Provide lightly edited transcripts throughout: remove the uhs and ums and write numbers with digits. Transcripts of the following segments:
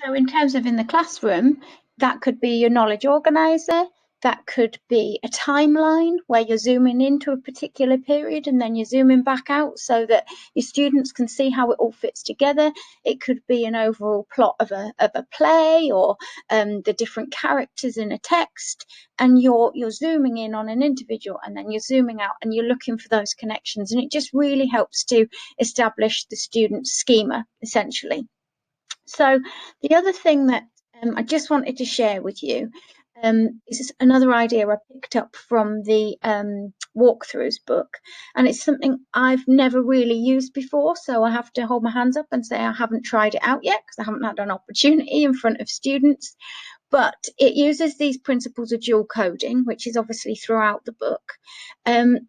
So in terms of in the classroom, that could be your knowledge organizer, that could be a timeline where you're zooming into a particular period and then you're zooming back out so that your students can see how it all fits together. It could be an overall plot of a play, or the different characters in a text, and you're zooming in on an individual and then you're zooming out and you're looking for those connections, and it just really helps to establish the student's schema essentially. So the other thing that I just wanted to share with you is another idea I picked up from the walkthroughs book, and it's something I've never really used before, so I have to hold my hands up and say I haven't tried it out yet because I haven't had an opportunity in front of students. But it uses these principles of dual coding, which is obviously throughout the book, and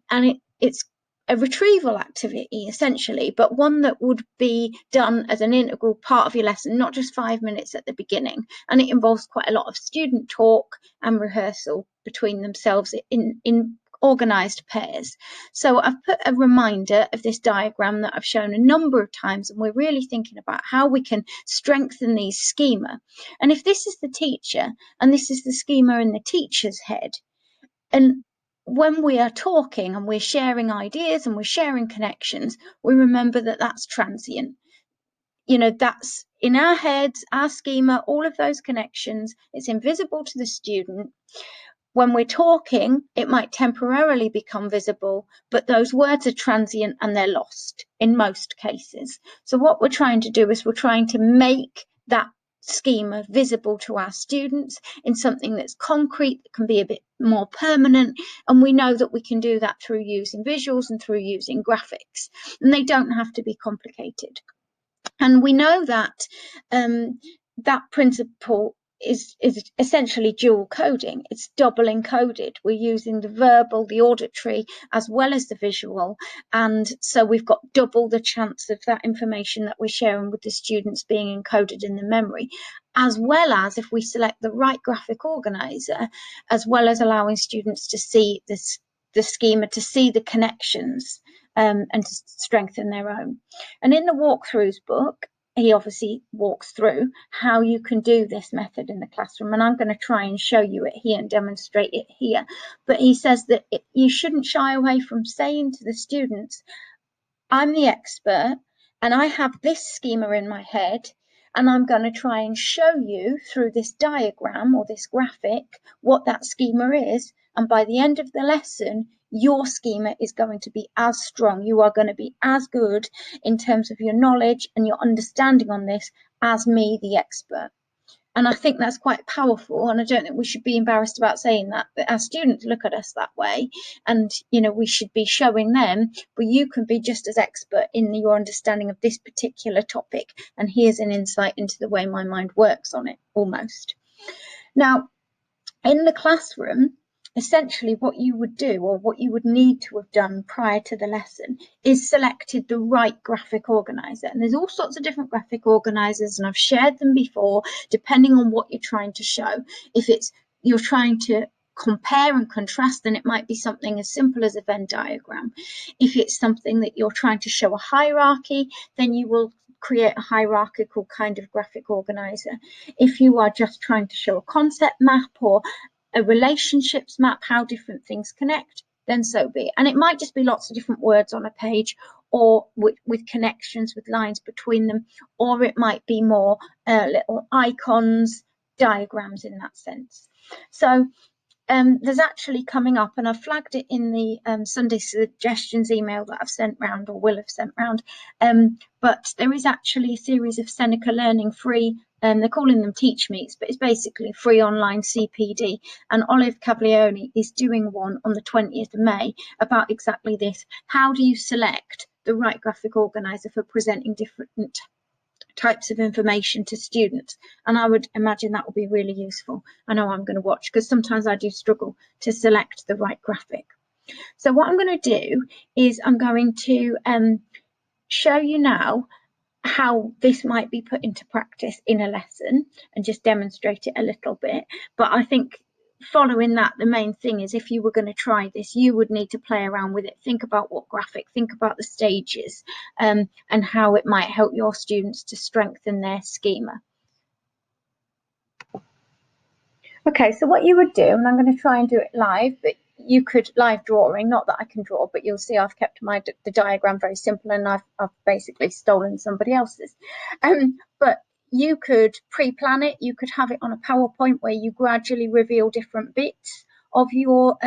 it's a retrieval activity essentially, but one that would be done as an integral part of your lesson, not just 5 minutes at the beginning. And it involves quite a lot of student talk and rehearsal between themselves in organized pairs. So I've put a reminder of this diagram that I've shown a number of times, and we're really thinking about how we can strengthen these schema. And if this is the teacher and this is the schema in the teacher's head, and when we are talking and we're sharing ideas and we're sharing connections, we remember that that's transient. That's in our heads, our schema, all of those connections. It's invisible to the student. When we're talking, it might temporarily become visible, but those words are transient and they're lost in most cases. So what we're trying to do is we're trying to make that schema visible to our students in something that's concrete, that can be a bit more permanent, and we know that we can do that through using visuals and through using graphics, and they don't have to be complicated. And we know that that principle is essentially dual coding. It's double encoded. We're using the verbal, the auditory, as well as the visual. And so we've got double the chance of that information that we're sharing with the students being encoded in the memory, as well as if we select the right graphic organizer, as well as allowing students to see the schema, to see the connections, and to strengthen their own. And in the walkthroughs book, he obviously walks through how you can do this method in the classroom, and I'm going to try and show you it here and demonstrate it here. But he says that you shouldn't shy away from saying to the students, I'm the expert and I have this schema in my head, and I'm going to try and show you through this diagram or this graphic what that schema is. And by the end of the lesson, your schema is going to be as strong. You are going to be as good in terms of your knowledge and your understanding on this as me, the expert. And I think that's quite powerful. And I don't think we should be embarrassed about saying that our students look at us that way. And, we should be showing them, but you can be just as expert in your understanding of this particular topic. And here's an insight into the way my mind works on it, almost. Now, in the classroom, essentially what you would do, or what you would need to have done prior to the lesson, is selected the right graphic organizer. And there's all sorts of different graphic organizers, and I've shared them before, depending on what you're trying to show. If you're trying to compare and contrast, then it might be something as simple as a Venn diagram. If it's something that you're trying to show a hierarchy, then you will create a hierarchical kind of graphic organizer. If you are just trying to show a concept map or a relationships map, how different things connect, then so be it. And it might just be lots of different words on a page, or with connections, with lines between them, or it might be more little icons, diagrams in that sense. So there's actually coming up, and I've flagged it in the Sunday suggestions email that I've sent round, or will have sent round, but there is actually a series of Seneca Learning free, they're calling them Teach Meets, but it's basically free online CPD, and Olive Cavalioni is doing one on the 20th of May about exactly this. How do you select the right graphic organizer for presenting different types of information to students? And I would imagine that will be really useful. I know I'm going to watch, because sometimes I do struggle to select the right graphic. So what I'm going to do is I'm going to show you now how this might be put into practice in a lesson, and just demonstrate it a little bit. But I think following that, the main thing is, if you were going to try this, you would need to play around with it. Think about what graphic, think about the stages, and how it might help your students to strengthen their schema. Okay, so what you would do, and I'm going to try and do it live, but you could live drawing, not that I can draw, but you'll see I've kept the diagram very simple, and I've basically stolen somebody else's. But you could pre-plan it, you could have it on a PowerPoint where you gradually reveal different bits of your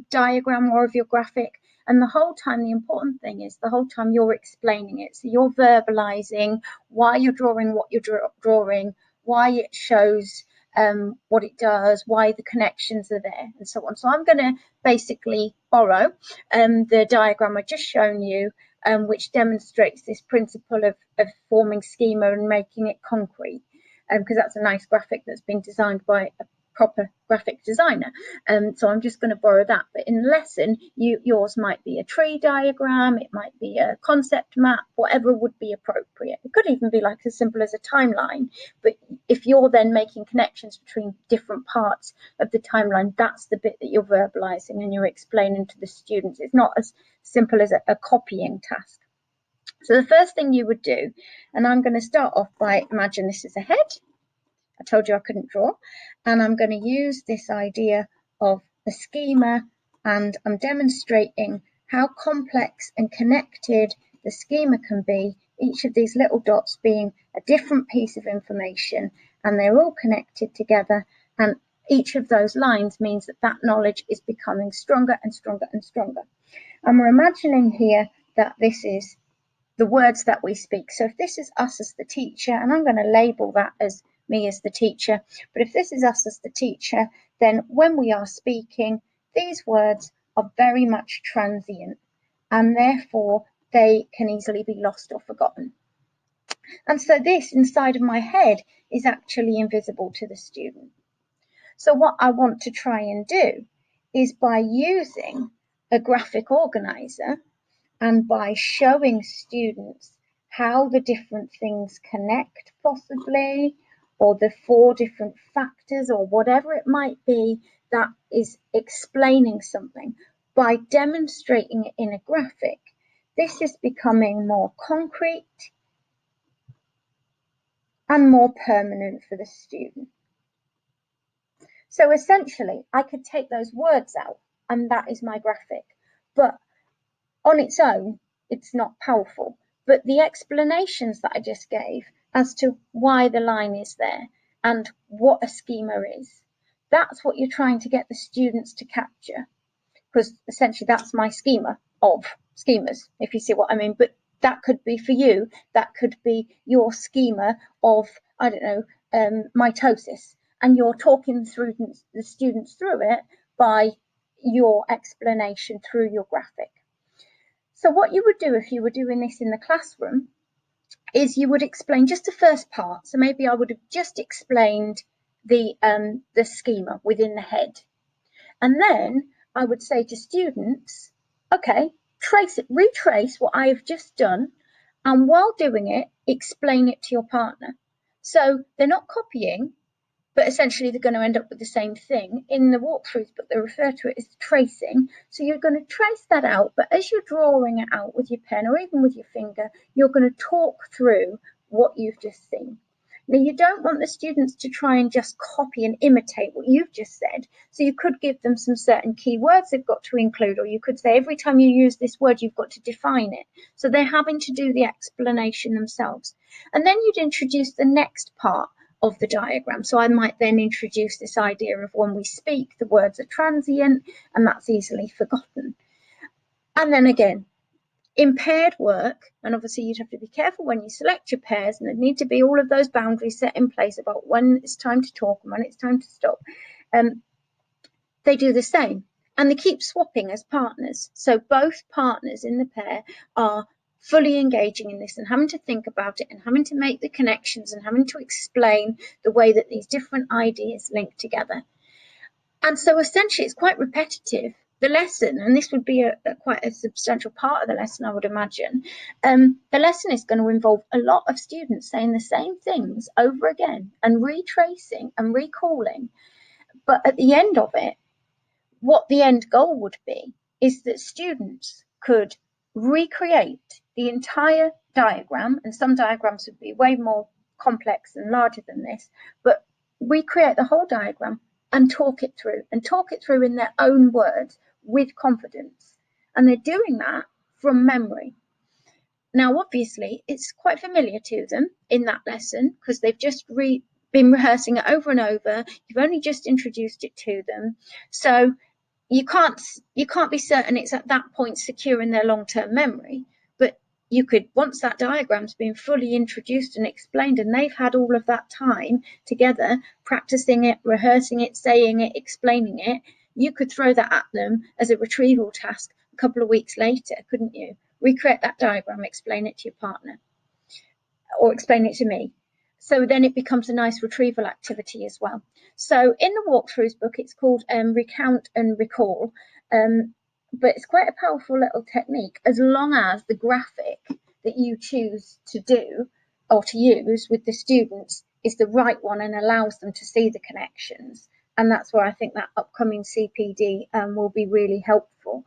diagram or of your graphic. And the whole time, the important thing is the whole time you're explaining it. So you're verbalizing why you're drawing what you're drawing, why it shows what it does, why the connections are there, and so on. So I'm going to basically borrow the diagram I've just shown you, which demonstrates this principle of forming schema and making it concrete, because that's a nice graphic that's been designed by a proper graphic designer. So I'm just going to borrow that. But in the lesson, yours might be a tree diagram, it might be a concept map, whatever would be appropriate. It could even be like as simple as a timeline. But if you're then making connections between different parts of the timeline, that's the bit that you're verbalizing and you're explaining to the students. It's not as simple as a copying task. So the first thing you would do, and I'm going to start off by, imagine this is a head. I told you I couldn't draw, and I'm going to use this idea of a schema, and I'm demonstrating how complex and connected the schema can be, each of these little dots being a different piece of information, and they're all connected together, and each of those lines means that that knowledge is becoming stronger and stronger and stronger. And we're imagining here that this is the words that we speak. So if this is us as the teacher, and I'm going to label that as me as the teacher, but if this is us as the teacher, then when we are speaking, these words are very much transient, and therefore they can easily be lost or forgotten. And so this inside of my head is actually invisible to the student. So what I want to try and do is, by using a graphic organizer and by showing students how the different things connect, possibly, or the 4 different factors, or whatever it might be that is explaining something, by demonstrating it in a graphic, this is becoming more concrete and more permanent for the student. So essentially, I could take those words out, and that is my graphic. But on its own, it's not powerful. But the explanations that I just gave as to why the line is there and what a schema is, that's what you're trying to get the students to capture. Because essentially that's my schema of schemas, if you see what I mean. But that could be for you, that could be your schema of, I don't know, mitosis. And you're talking through the students through it by your explanation through your graphic. So what you would do if you were doing this in the classroom is you would explain just the first part. So maybe I would have just explained the schema within the head. And then I would say to students, okay, retrace what I have just done, and while doing it, explain it to your partner. So they're not copying, but essentially they're going to end up with the same thing in the walkthroughs, but they refer to it as tracing. So you're going to trace that out, but as you're drawing it out with your pen or even with your finger, you're going to talk through what you've just seen. Now, you don't want the students to try and just copy and imitate what you've just said. So you could give them some certain keywords they've got to include, or you could say every time you use this word, you've got to define it. So they're having to do the explanation themselves. And then you'd introduce the next part of the diagram. So I might then introduce this idea of when we speak, the words are transient, and that's easily forgotten. And then again, in paired work, and obviously you'd have to be careful when you select your pairs, and there need to be all of those boundaries set in place about when it's time to talk and when it's time to stop. They do the same, and they keep swapping as partners. So both partners in the pair are fully engaging in this and having to think about it and having to make the connections and having to explain the way that these different ideas link together. And so essentially it's quite repetitive. The lesson, and this would be quite a substantial part of the lesson, I would imagine, the lesson is going to involve a lot of students saying the same things over again and retracing and recalling. But at the end of it, what the end goal would be is that students could recreate the entire diagram, and some diagrams would be way more complex and larger than this, but recreate the whole diagram and talk it through in their own words with confidence. And they're doing that from memory. Now, obviously, it's quite familiar to them in that lesson because they've just been rehearsing it over and over. You've only just introduced it to them. So you can't be certain it's at that point secure in their long-term memory, but you could, once that diagram's been fully introduced and explained and they've had all of that time together practicing it, rehearsing it, saying it, explaining it, you could throw that at them as a retrieval task a couple of weeks later, couldn't you? Recreate that diagram, explain it to your partner or explain it to me. So then it becomes a nice retrieval activity as well. So in the walkthroughs book, it's called Recount and Recall. But it's quite a powerful little technique as long as the graphic that you choose to do or to use with the students is the right one and allows them to see the connections. And that's where I think that upcoming CPD will be really helpful.